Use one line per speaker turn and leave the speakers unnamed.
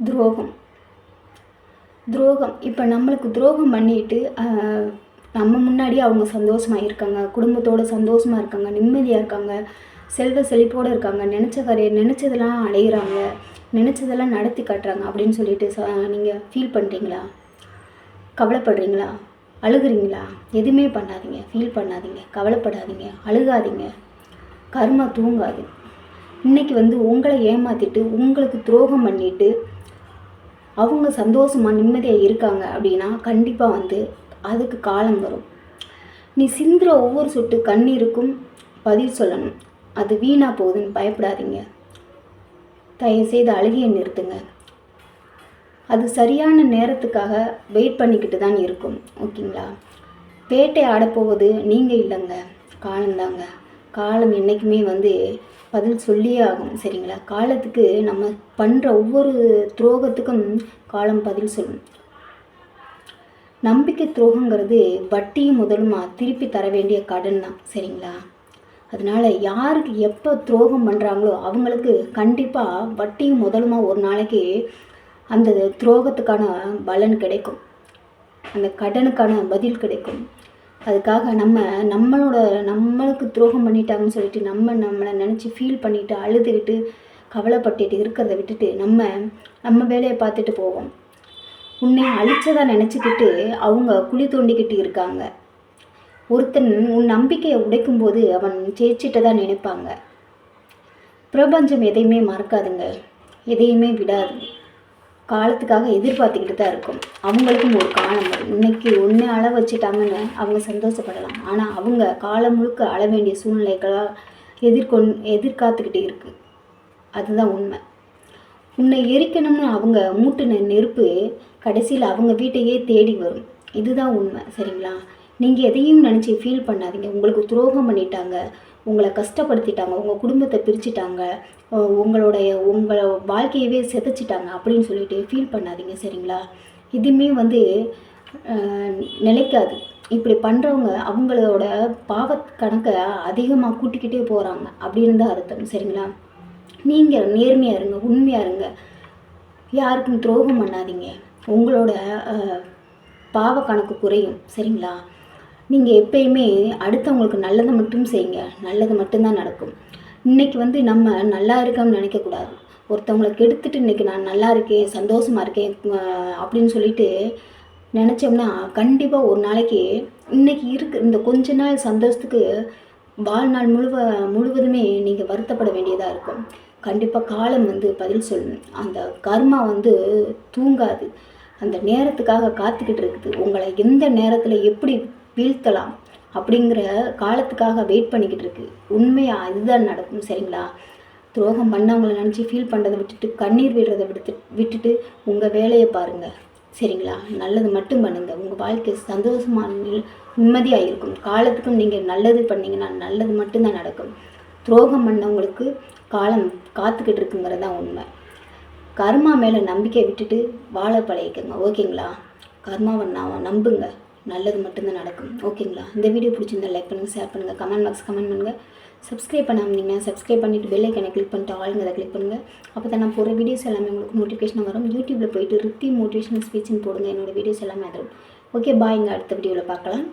துரோகம். இப்போ நம்மளுக்கு துரோகம் பண்ணிட்டு நம்ம முன்னாடி அவங்க சந்தோஷமாக இருக்காங்க, குடும்பத்தோடு சந்தோஷமாக இருக்காங்க, நிம்மதியாக இருக்காங்க, செல்வ செழிப்போடு இருக்காங்க, நினச்சதெல்லாம் அடையிறாங்க, நினச்சதெல்லாம் நடத்தி காட்டுறாங்க அப்படின்னு சொல்லிட்டு நீங்கள் ஃபீல் பண்ணுறீங்களா? கவலைப்படுறீங்களா? அழுகுறீங்களா? எதுவுமே பண்ணாதீங்க, ஃபீல் பண்ணாதீங்க, கவலைப்படாதீங்க, அழுகாதீங்க. கர்மா தூங்காது. இன்றைக்கி உங்களை ஏமாற்றிட்டு உங்களுக்கு துரோகம் பண்ணிவிட்டு அவங்க சந்தோஷமாக நிம்மதியாக இருக்காங்க அப்படின்னா கண்டிப்பாக அதுக்கு காலம் வரும். நீ சிந்துற ஒவ்வொரு சொட்டு கண்ணீருக்கும் பதில் சொல்லணும். அது வீணாக போகுதுன்னு பயப்படாதீங்க. தயவுசெய்து அழுகையை நிறுத்துங்க. அது சரியான நேரத்துக்காக வெயிட் பண்ணிக்கிட்டு தான் இருக்கும். ஓகேங்களா? வேட்டை ஆடப்போவது நீங்கள் இல்லைங்க, காலம்தாங்க. காலம் என்றைக்குமே பதில் சொல்லியே ஆகும். சரிங்களா? காலத்துக்கு நம்ம பண்ணுற ஒவ்வொரு துரோகத்துக்கும் காலம் பதில் சொல்லும். நம்பிக்கை துரோகங்கிறது வட்டியும் முதலுமா திருப்பி தர வேண்டிய கடன் தான். சரிங்களா? அதனால் யாருக்கு எப்போ துரோகம் பண்ணுறாங்களோ அவங்களுக்கு கண்டிப்பாக வட்டியும் முதலுமா ஒரு நாளைக்கு அந்த துரோகத்துக்கான பலன் கிடைக்கும், அந்த கடனுக்கான பதில் கிடைக்கும். அதுக்காக நம்மளுக்கு துரோகம் பண்ணிட்டாங்கன்னு சொல்லிட்டு நம்மளை நினச்சி ஃபீல் பண்ணிவிட்டு அழுதுகிட்டு கவலைப்பட்டுட்டு இருக்கிறத விட்டுட்டு நம்ம வேலையை பார்த்துட்டு போவோம். உன்னை அழிச்சதாக நினச்சிக்கிட்டு அவங்க குழி தோண்டிக்கிட்டு இருக்காங்க. ஒருத்தன் உன் நம்பிக்கையை உடைக்கும்போது அவன் ஜெயிச்சிட்டதான் நினைப்பாங்க. பிரபஞ்சம் எதையுமே மறக்காதுங்க, எதையுமே விடாது. காலத்துக்காக எதிர்பார்த்துக்கிட்டு தான் இருக்கும். அவங்களுக்கும் ஒரு காலம் வரும். இன்றைக்கி ஒன்று அள வச்சுட்டாங்கன்னு அவங்க சந்தோஷப்படலாம், ஆனால் அவங்க காலம் முழுக்க அழ வேண்டிய சூழ்நிலைகளாக எதிர்காத்துக்கிட்டே இருக்குது. அதுதான் உண்மை. உன்னை எரிக்கணும்னு அவங்க மூட்டின நெருப்பு கடைசியில் அவங்க வீட்டையே தேடி வரும். இதுதான் உண்மை. சரிங்களா? நீங்கள் எதையும் நினச்சி ஃபீல் பண்ணாதீங்க. உங்களுக்கு துரோகம் பண்ணிட்டாங்க, உங்களை கஷ்டப்படுத்திட்டாங்க, உங்கள் குடும்பத்தை பிரிச்சுட்டாங்க, உங்களை வாழ்க்கையவே செதைச்சிட்டாங்க அப்படின்னு சொல்லிட்டு ஃபீல் பண்ணாதீங்க. சரிங்களா? இதுவுமே நிலைக்காது. இப்படி பண்ணுறவங்க அவங்களோட பாவ கணக்கை அதிகமாக கூட்டிக்கிட்டே போகிறாங்க அப்படின்னு தான் அர்த்தம். சரிங்களா? நீங்கள் நேர்மையாக இருங்க, உண்மையாக இருங்க, யாருக்கும் துரோகம் பண்ணாதீங்க. உங்களோட பாவ கணக்கு குறையும். சரிங்களா? நீங்கள் எப்பயுமே அடுத்தவங்களுக்கு நல்லதை மட்டும் செய்யுங்க, நல்லது மட்டும்தான் நடக்கும். இன்றைக்கி நம்ம நல்லா இருக்கோம்னு நினைக்கக்கூடாது. ஒருத்தவங்களை கெடுத்துட்டு இன்றைக்கி நான் நல்லா இருக்கேன், சந்தோஷமாக இருக்கேன் அப்படின்னு சொல்லிட்டு நினச்சோம்னா கண்டிப்பாக ஒரு நாளைக்கு இன்றைக்கி இந்த கொஞ்ச நாள் சந்தோஷத்துக்கு வாழ்நாள் முழுவதுமே நீங்கள் வருத்தப்பட வேண்டியதாக இருக்கும். கண்டிப்பாக காலம் பதில் சொல்லணும். அந்த கர்மா தூங்காது. அந்த நேரத்துக்காக காத்துக்கிட்டு இருக்குது. உங்களை எந்த நேரத்தில் எப்படி வீழ்த்தலாம் அப்படிங்கிற காலத்துக்காக வெயிட் பண்ணிக்கிட்டு இருக்கு. உண்மையாக இதுதான் நடக்கும். சரிங்களா? துரோகம் பண்ணவங்களை நினச்சி ஃபீல் பண்ணுறதை விட்டுட்டு கண்ணீர் விடுறதை விட்டுட்டு உங்கள் வேலையை பாருங்கள். சரிங்களா? நல்லது மட்டும் பண்ணுங்கள். உங்கள் வாழ்க்கை சந்தோஷமாக நிம்மதியாக இருக்கும். காலத்துக்கும் நீங்கள் நல்லது பண்ணிங்கன்னா நல்லது மட்டும்தான் நடக்கும். துரோகம் பண்ணவங்களுக்கு காலம் காத்துக்கிட்டு இருக்குங்கிறது தான் உண்மை. கர்மா மேலே நம்பிக்கை விட்டுட்டு வாழ பழகிக்கங்க. ஓகேங்களா? கர்மாவை நம்புங்க, நல்லது மட்டும்தான் நடக்கும். ஓகேங்களா? இந்த வீடியோ பிடிச்சிருந்தா லைக் பண்ணுங்கள், ஷேர் பண்ணுங்கள், கமெண்ட் பாக்ஸ் கமெண்ட் பண்ணுங்கள். சப்ஸ்கிரைப் பண்ணாமல் சப்ஸ்கிரைப் பண்ணிவிட்டு பெல் ஐக்கனை கிளிக் பண்ணிட்டு ஆளுங்க அதை கிளிக் பண்ணுங்கள். அப்போ தான் நான் போகிற வீடியோஸ் எல்லாமே உங்களுக்கு நோட்டிஃபிகேஷன் வரும். யூடியூப்பில் போய்ட்டு ரித்தி மோட்டிவேஷனல் ஸ்பீச்சுன்னு போடுங்க, என்னோடய வீடியோஸ் எல்லாமே வரும். ஓகே, பாய். இங்கே அடுத்த வீடியோவில் பார்க்கலாம்.